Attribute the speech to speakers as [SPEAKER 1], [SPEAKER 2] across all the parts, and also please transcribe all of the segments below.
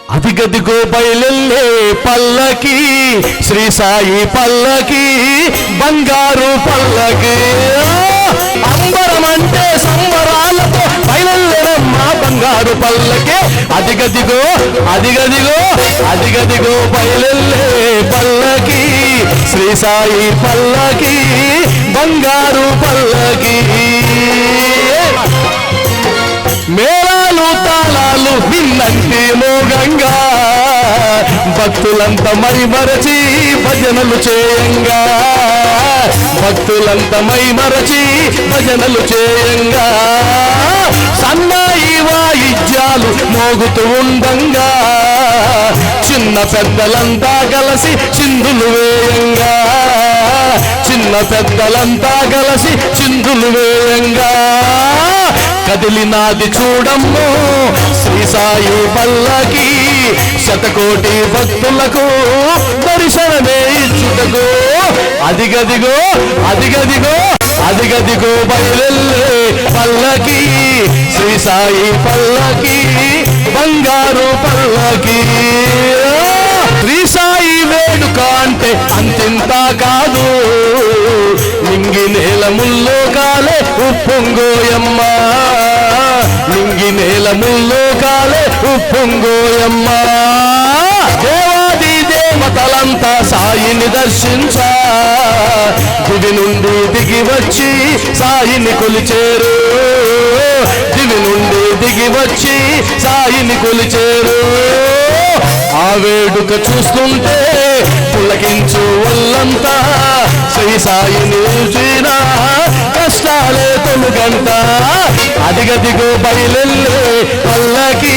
[SPEAKER 1] అదిగదిగో బయలెల్లే పల్లకి, శ్రీ సాయి పల్లకి, బంగారు పల్లకి. అంబరమంటే సంబరాలతో బయలెల్లెనమ్మా బంగారు పల్లకి. అదిగదిగో అదిగదిగో అదిగదిగో బయలెల్లే పల్లకి, శ్రీ సాయి పల్లకి, బంగారు పల్లకి. మేళాలు తాళాలు విన్నంటి మోగంగా, భక్తులంతా మైమరచి భజనలు చేయంగా, భక్తులంతా మైమరచి భజనలు చేయంగా. సన్నాయి వాయిద్యాలు మోగుతూ ఉండంగా, చిన్న పెద్దలంతా కలిసి చిందులు వేయంగా, చిన్న పెద్దలంతా కలిసి చిందులు వేయంగా. కదిలినాది చూడమ్ము శ్రీ సాయి పల్లకి, శతకోటి భక్తులకు దర్శనమే ఇచ్చుటకు. అదిగదిగో అదిగదిగో అదిగదిగో బయలెల్లే పల్లకి, శ్రీ సాయి పల్లకి, బంగారు పల్లకి. శ్రీ సాయి వేడుక అంటే అంతింత కాదు, నింగి నేల ముల్లో కాలే ఉప్పొంగోయమ్మ, నింగి నేల ముల్లో కాలే ఉప్పొంగోయమ్మ. దేవాది దేవతలంతా సాయిని దర్శించా, దివి నుండి దిగి వచ్చి సాయిని కొలిచేరు, దివి నుండి దిగి వచ్చి సాయిని కొలిచేరు. ఆ వేడుక చూస్తుంటే పులకించు ఒళ్ళంతా, శ్రీ సాయిని చూసిన కష్టాలే తొలుగంట. అదిగదిగో బయలెల్లే పల్లకి,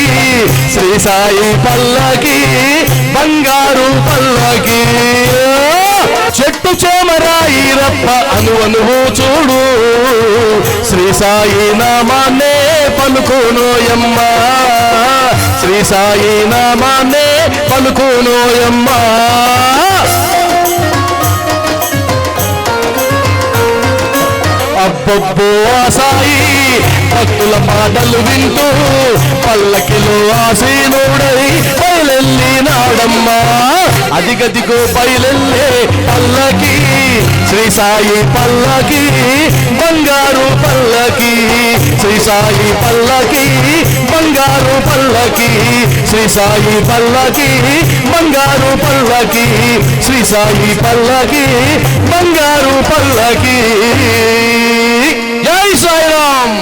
[SPEAKER 1] శ్రీ సాయి పల్లకి, బంగారు పల్లకి. చెట్టు చేమరాయి రప్ప అనువనువు చూడు, శ్రీ సాయి నామాన్నే పలుకునోయమ్మ, శ్రీ సాయి నామాన్నే పలుకునోయమ్మ. అబ్బబ్బో ఆ సాయి భక్తుల మాటలు వింటూ పల్లకిలో ఆసీనుడై బయలెల్లినాడమ్మా. అదిగదిగో బయలెల్లే పల్లకి, శ్రీ సాయి పల్లకి, బంగారు పల్లకి, శ్రీ సాయి పల్లకి, బంగారు పల్లకి, శ్రీ సాయి పల్లకి, బంగారు పల్లకి, శ్రీ సాయి పల్లకి, బంగారు పల్లకి. జై సాయిరామ్.